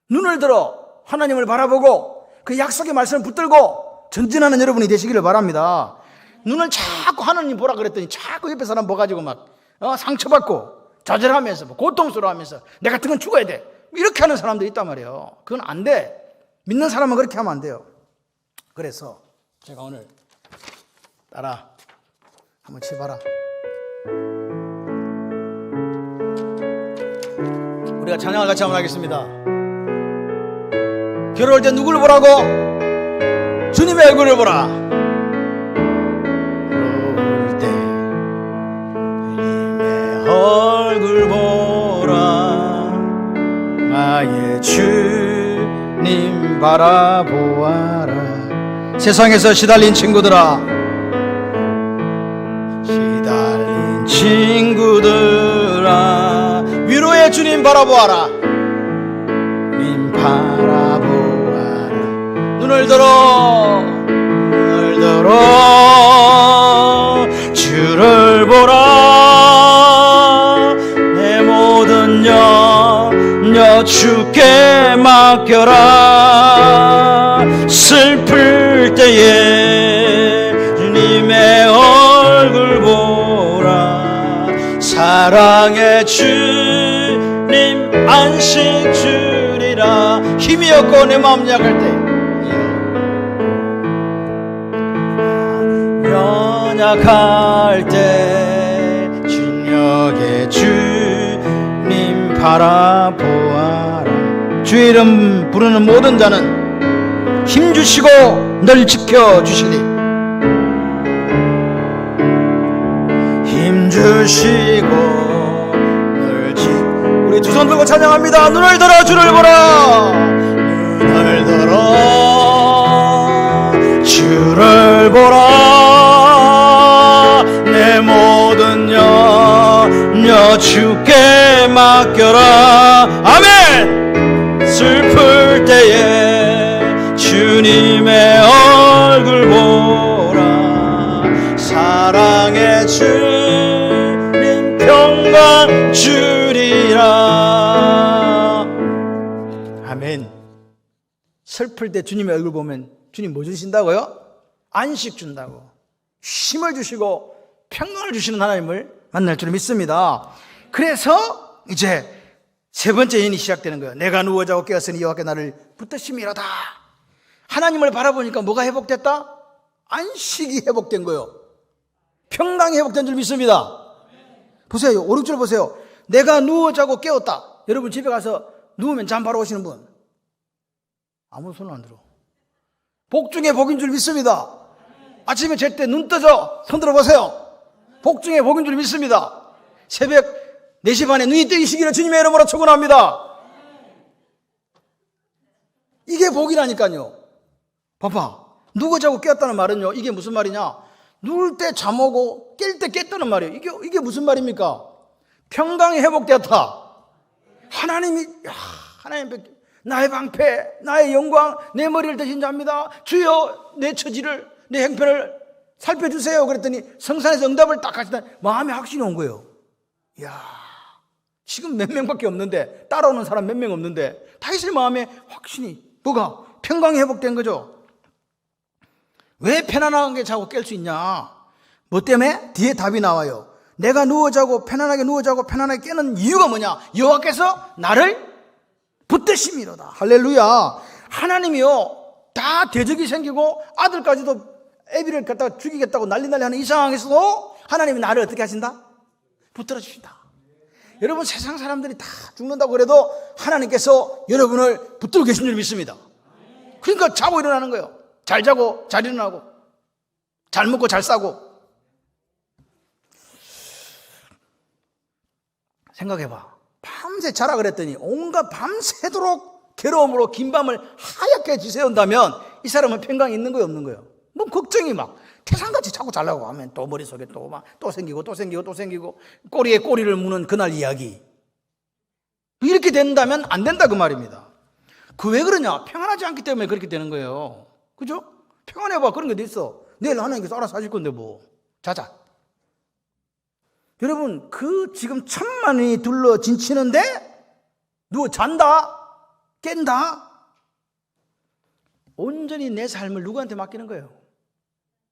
눈을 들어 하나님을 바라보고 그 약속의 말씀을 붙들고 전진하는 여러분이 되시기를 바랍니다. 눈을 자꾸 하나님 보라 그랬더니 자꾸 옆에 사람 봐가지고 막 상처받고 좌절하면서 고통스러워하면서 내 같은 건 죽어야 돼. 이렇게 하는 사람들이 있단 말이에요. 그건 안 돼. 믿는 사람은 그렇게 하면 안 돼요. 그래서 제가 오늘 따라 한번 쳐봐라. 우리가 찬양을 같이 한번 하겠습니다. 괴로울 때 누구를 보라고? 주님의 얼굴을 보라. 괴로울 때 주님의 얼굴 보라. 나의 주님 바라보아라. 세상에서 시달린 친구들아, 시달린 친구들아, 위로의 주님 바라보아라. 주님 바라보아라. 눈을 들어 주를 보라. 내 모든 염려 주께 맡겨라. 슬플 때에 주님의 얼굴 보라. 사랑의 주님 안식 주리라. 힘이 없고 내 마음 약할 때, 연약할 때 진역의 주님 바라보아라. 주의 이름 부르는 모든 자는 힘주시고 널 지켜주시리. 힘주시고 널 지켜. 우리 두 손 들고 찬양합니다. 눈을 들어 주를 보라. 눈을 들어 주를 보라. 내 모든 염려 주께 맡겨라. 아멘. 슬플 때에 주님의 얼굴 보라. 사랑의 주님 평강 주리라. 아멘. 슬플 때 주님의 얼굴 보면 주님 뭐 주신다고요? 안식 준다고, 힘을 주시고 평강을 주시는 하나님을 만날 줄 믿습니다. 그래서 이제 세 번째 예언이 시작되는 거예요. 내가 누워 자고 깨었으니 여호와께 나를 붙드심이로다. 하나님을 바라보니까 뭐가 회복됐다? 안식이 회복된 거예요. 평강이 회복된 줄 믿습니다. 보세요. 5, 6절 보세요. 내가 누워 자고 깨었다. 여러분 집에 가서 누우면 잠 바로 오시는 분? 아무 손을 안 들어. 복 중에 복인 줄 믿습니다. 아침에 잘 때 눈 떠져 손 들어보세요. 복 중에 복인 줄 믿습니다. 새벽 4시 반에 눈이 뜨이시기를 주님의 이름으로 축원합니다. 이게 복이라니까요. 봐봐, 누워 자고 깨었다는 말은요, 이게 무슨 말이냐? 누울 때 잠 오고 깰 때 깼다는 말이에요. 이게 무슨 말입니까? 평강이 회복되었다. 하나님이 나의 방패, 나의 영광, 내 머리를 대신 자입니다. 주여 내 처지를, 내 형편을 살펴주세요. 그랬더니 성산에서 응답을 딱 하시다 마음에 확신이 온 거예요. 이야, 지금 몇 명밖에 없는데, 따라오는 사람 몇 명 없는데 다윗의 마음에 확신이, 뭐가? 평강이 회복된 거죠. 왜 편안하게 자고 깰 수 있냐? 뭐 때문에? 뒤에 답이 나와요. 내가 누워 자고 편안하게 깨는 이유가 뭐냐? 여호와께서 나를 붙드심이로다. 할렐루야. 하나님이요, 다 대적이 생기고 아들까지도 애비를 갖다가 죽이겠다고 난리 하는 이 상황에서도 하나님이 나를 어떻게 하신다? 붙들어 주신다. 여러분, 세상 사람들이 다 죽는다고 그래도 하나님께서 여러분을 붙들고 계신 줄 믿습니다. 그러니까 자고 일어나는 거예요. 잘 자고 잘 일어나고 잘 먹고 잘 싸고. 생각해봐. 밤새 자라 그랬더니 온갖 밤새도록 괴로움으로 긴 밤을 하얗게 지새운다면 이 사람은 평강이 있는 거예요, 없는 거예요? 뭐 걱정이 막 태산같이 자꾸 자려고 하면 또 머릿속에 또 생기고 꼬리에 꼬리를 무는 그날 이야기. 이렇게 된다면 안 된다 그 말입니다. 그 왜 그러냐? 평안하지 않기 때문에 그렇게 되는 거예요. 그죠? 평안해봐. 그런 게 어디 있어? 내일 하나님께서 알아서 하실 건데 뭐. 자자. 여러분, 그 지금 1,000만이 둘러 진치는데 누워 잔다? 깬다? 온전히 내 삶을 누구한테 맡기는 거예요?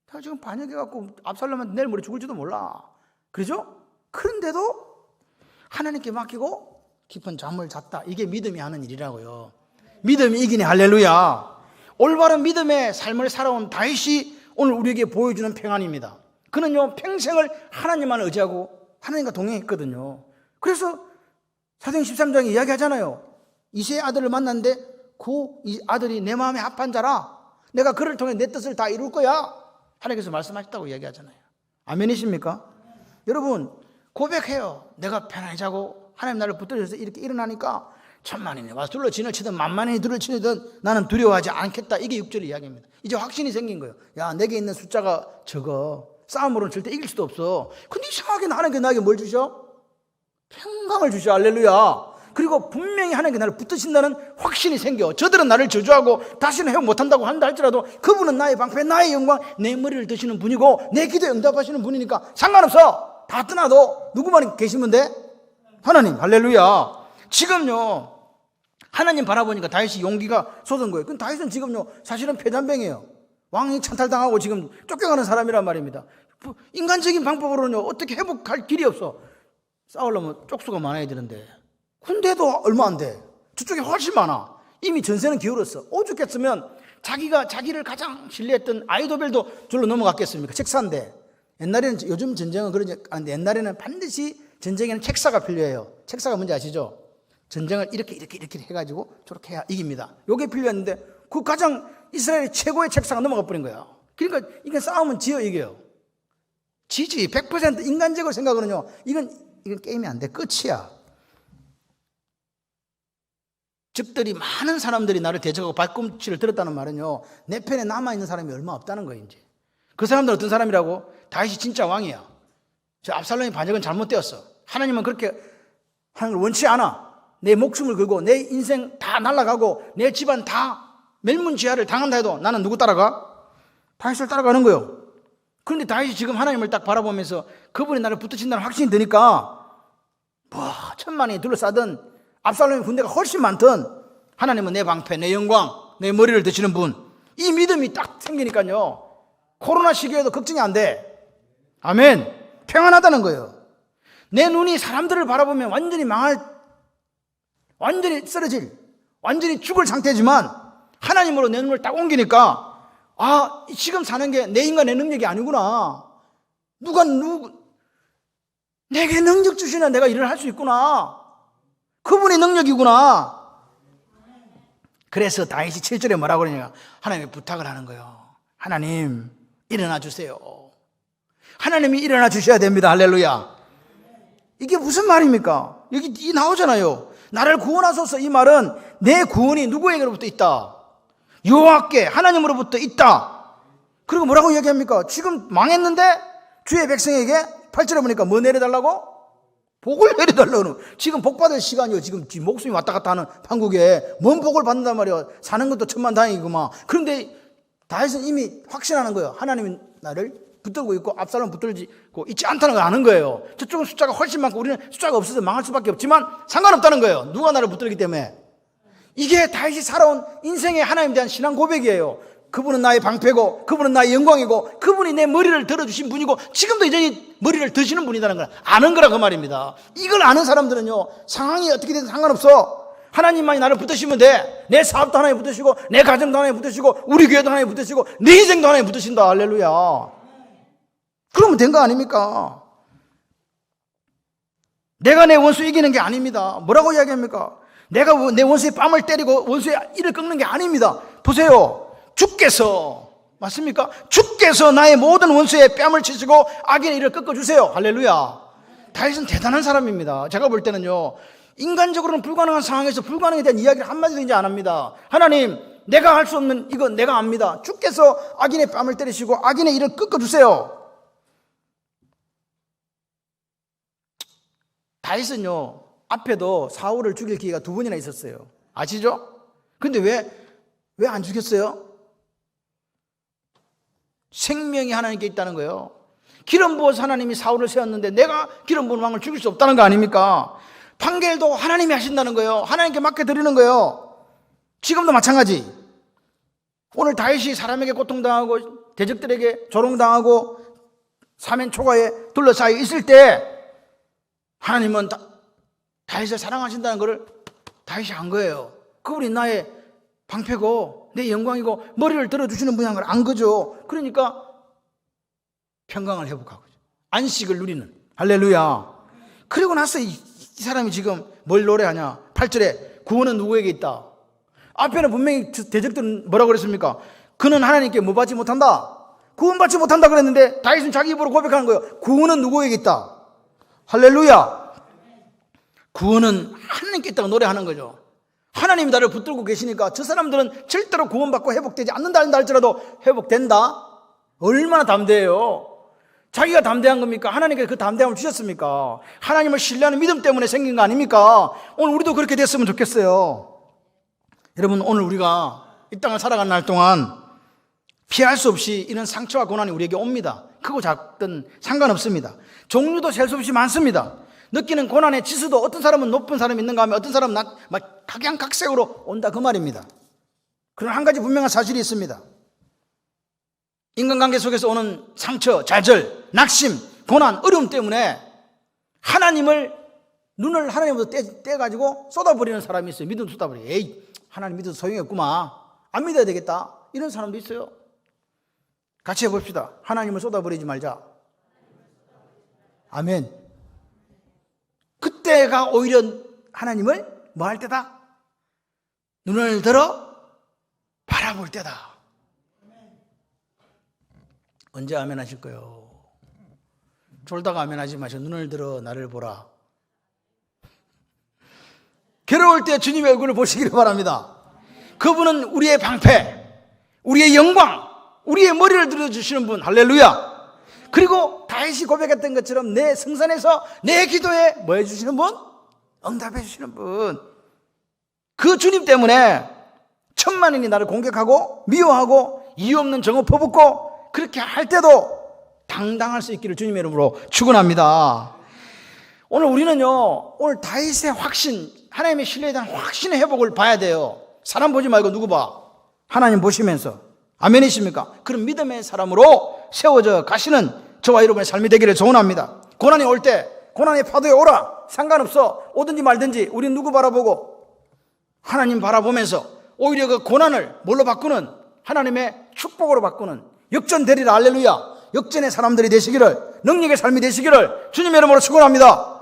다 지금 반역해갖고 압살롬한테 내일 모레 죽을지도 몰라. 그러죠? 그런데도 하나님께 맡기고 깊은 잠을 잤다. 이게 믿음이 하는 일이라고요. 믿음이 이기네. 할렐루야. 올바른 믿음의 삶을 살아온 다윗이 오늘 우리에게 보여주는 평안입니다. 그는요 평생을 하나님만 의지하고 하나님과 동행했거든요. 그래서 사도행 13장에 이야기하잖아요. 이새의 아들을 만났는데 그 이 아들이 내 마음에 합한 자라. 내가 그를 통해 내 뜻을 다 이룰 거야. 하나님께서 말씀하셨다고 이야기하잖아요. 아멘이십니까? 여러분 고백해요. 내가 편안히 자고 하나님 나를 붙들어서 이렇게 일어나니까 천만인이 와서 둘러 진을 치든 만만인이 둘러 치든 나는 두려워하지 않겠다. 이게 6절 이야기입니다. 이제 확신이 생긴 거예요. 야, 내게 있는 숫자가 적어. 싸움으로는 절대 이길 수도 없어. 근데 이상하게 하나님께 나에게 뭘 주셔? 평강을 주셔. 할렐루야. 그리고 분명히 하나님께 나를 붙드신다는 확신이 생겨. 저들은 나를 저주하고 다시는 회복 못한다고 한다 할지라도 그분은 나의 방패, 나의 영광, 내 머리를 드시는 분이고 내 기도에 응답하시는 분이니까 상관없어. 다 떠나도 누구만 계시면 돼? 하나님. 할렐루야. 지금요 하나님 바라보니까 다윗이 용기가 솟은 거예요. 근데 다윗은 지금요 사실은 패잔병이에요. 왕이 찬탈당하고 지금 쫓겨가는 사람이란 말입니다. 인간적인 방법으로는요 어떻게 회복할 길이 없어. 싸우려면 쪽수가 많아야 되는데 근데도 얼마 안 돼. 저쪽에 훨씬 많아. 이미 전세는 기울었어. 오죽했으면 자기가 자기를 가장 신뢰했던 아이도벨도 절로 넘어갔겠습니까? 책사인데 옛날에는, 요즘 전쟁은 그러지 않는데 옛날에는 반드시 전쟁에는 책사가 필요해요. 책사가 뭔지 아시죠? 전쟁을 이렇게 해가지고 저렇게 해야 이깁니다. 요게 필요했는데 그 가장 이스라엘의 최고의 책사가 넘어가 버린 거야. 그러니까 이게 싸우면 지어 이겨요. 지지 100% 인간적으로 생각하면요 이건 게임이 안 돼. 끝이야. 적들이 많은 사람들이 나를 대적하고 발꿈치를 들었다는 말은요 내 편에 남아있는 사람이 얼마 없다는 거예요. 이제 그 사람들은 어떤 사람이라고? 다윗이 진짜 왕이야. 저 압살롬의 반역은 잘못되었어. 하나님은 그렇게 하는 걸 원치 않아. 내 목숨을 걸고 내 인생 다 날아가고 내 집안 다 멸문지하를 당한다 해도 나는 누구 따라가? 다윗을 따라가는 거예요. 그런데 다윗이 지금 하나님을 딱 바라보면서 그분이 나를 붙드신다는 확신이 드니까 천만이 둘러싸든 압살롬의 군대가 훨씬 많든 하나님은 내 방패, 내 영광, 내 머리를 드시는 분. 이 믿음이 딱 생기니까요 코로나 시기에도 걱정이 안 돼. 아멘. 평안하다는 거예요. 내 눈이 사람들을 바라보면 완전히 완전히 쓰러질, 완전히 죽을 상태지만 하나님으로 내 눈을 딱 옮기니까 지금 사는 게 내 인간의 능력이 아니구나. 내게 능력 주시나 내가 일을 할 수 있구나. 그분의 능력이구나. 그래서 다윗이 7절에 뭐라고 그러냐, 하나님의 부탁을 하는 거예요. 하나님 일어나 주세요. 하나님이 일어나 주셔야 됩니다. 할렐루야. 이게 무슨 말입니까? 여기 나오잖아요. 나를 구원하소서. 이 말은 내 구원이 누구에게로부터 있다? 여호와께, 하나님으로부터 있다. 그리고 뭐라고 이야기합니까? 지금 망했는데 주의 백성에게 8절에 보니까 뭐 내려달라고? 복을 내려달라고. 지금 복 받을 시간이요. 지금 목숨이 왔다 갔다 하는 판국에 뭔 복을 받는단 말이에요. 사는 것도 천만다행이구만. 그런데 다윗은 이미 확신하는 거예요. 하나님이 나를 붙들고 있고 압살롬 붙들고 있지 않다는 걸 아는 거예요. 저쪽은 숫자가 훨씬 많고 우리는 숫자가 없어서 망할 수밖에 없지만 상관없다는 거예요. 누가 나를 붙들기 때문에. 이게 다윗이 살아온 인생의 하나님에 대한 신앙 고백이에요. 그분은 나의 방패고 그분은 나의 영광이고 그분이 내 머리를 들어주신 분이고 지금도 여전히 머리를 드시는 분이라는 걸 아는 거라 그 말입니다. 이걸 아는 사람들은요 상황이 어떻게 되든 상관없어. 하나님만이 나를 붙드시면 돼. 내 사업도 하나님 붙드시고 내 가정도 하나님 붙드시고 우리 교회도 하나님 붙드시고 내 인생도 하나님 붙드신다. 할렐루야. 그러면 된 거 아닙니까? 내가 내 원수 이기는 게 아닙니다. 뭐라고 이야기합니까? 내가 내 원수의 뺨을 때리고 원수의 이를 꺾는 게 아닙니다. 보세요. 주께서, 맞습니까? 주께서 나의 모든 원수의 뺨을 치시고 악인의 이를 꺾어주세요. 할렐루야. 다윗은 대단한 사람입니다. 제가 볼 때는요 인간적으로는 불가능한 상황에서 불가능에 대한 이야기를 한마디도 이제 안 합니다. 하나님, 내가 할 수 없는 이건 내가 압니다. 주께서 악인의 뺨을 때리시고 악인의 이를 꺾어주세요. 다윗은요 앞에도 사울을 죽일 기회가 2번이나 있었어요. 아시죠? 근데 왜 안 죽였어요? 생명이 하나님께 있다는 거예요. 기름 부어서 하나님이 사울을 세웠는데 내가 기름 부은 왕을 죽일 수 없다는 거 아닙니까? 판결도 하나님이 하신다는 거예요. 하나님께 맡겨드리는 거예요. 지금도 마찬가지. 오늘 다윗이 사람에게 고통당하고 대적들에게 조롱당하고 사면 초가에 둘러싸여 있을 때 하나님은 다윗을 사랑하신다는 것을 다윗이 안 거예요. 그분이 나의 방패고 내 영광이고 머리를 들어주시는 분이라는 걸 안 거죠. 그러니까 평강을 회복하고 안식을 누리는, 할렐루야. 그리고 나서 이 사람이 지금 뭘 노래하냐. 8절에 구원은 누구에게 있다. 앞에는 분명히 대적들은 뭐라고 그랬습니까? 그는 하나님께 뭐 받지 못한다, 구원받지 못한다 그랬는데 다윗은 자기 입으로 고백하는 거예요. 구원은 누구에게 있다. 할렐루야. 구원은 하나님께 있다고 노래하는 거죠. 하나님이 나를 붙들고 계시니까 저 사람들은 절대로 구원받고 회복되지 않는다 할지라도 회복된다. 얼마나 담대해요. 자기가 담대한 겁니까? 하나님께서 그 담대함을 주셨습니까? 하나님을 신뢰하는 믿음 때문에 생긴 거 아닙니까? 오늘 우리도 그렇게 됐으면 좋겠어요. 여러분, 오늘 우리가 이 땅을 살아가는 날 동안 피할 수 없이 이런 상처와 고난이 우리에게 옵니다. 크고 작든 상관없습니다. 종류도 셀 수 없이 많습니다. 느끼는 고난의 지수도 어떤 사람은 높은 사람이 있는가 하면 어떤 사람은 막 각양각색으로 온다 그 말입니다. 그러나 한 가지 분명한 사실이 있습니다. 인간관계 속에서 오는 상처, 좌절, 낙심, 고난, 어려움 때문에 눈을 하나님으로부터 떼가지고 쏟아버리는 사람이 있어요. 믿음 쏟아버리고, 에이, 하나님 믿어도 소용이 없구만, 안 믿어야 되겠다, 이런 사람도 있어요. 같이 해봅시다. 하나님을 쏟아버리지 말자. 아멘. 그때가 오히려 하나님을 뭐 할 때다? 눈을 들어 바라볼 때다. 언제 아멘 하실 거예요? 졸다가 아멘 하지 마시고 눈을 들어 나를 보라. 괴로울 때 주님의 얼굴을 보시기를 바랍니다. 그분은 우리의 방패, 우리의 영광, 우리의 머리를 들어주시는 분. 할렐루야. 그리고 다윗이 고백했던 것처럼 내 성산에서 내 기도에 뭐 해주시는 분? 응답해 주시는 분. 그 주님 때문에 천만인이 나를 공격하고 미워하고 이유 없는 정오 퍼붓고 그렇게 할 때도 당당할 수 있기를 주님의 이름으로 축원합니다. 오늘 우리는요, 오늘 다윗의 확신, 하나님의 신뢰에 대한 확신의 회복을 봐야 돼요. 사람 보지 말고 누구 봐? 하나님 보시면서. 아멘이십니까? 그런 믿음의 사람으로 세워져 가시는 저와 여러분의 삶이 되기를 소원합니다. 고난이 올 때, 고난의 파도에 오라, 상관없어. 오든지 말든지 우리는 누구 바라보고? 하나님 바라보면서 오히려 그 고난을 뭘로 바꾸는? 하나님의 축복으로 바꾸는 역전되리라. 할렐루야. 역전의 사람들이 되시기를, 능력의 삶이 되시기를 주님의 이름으로 축원합니다.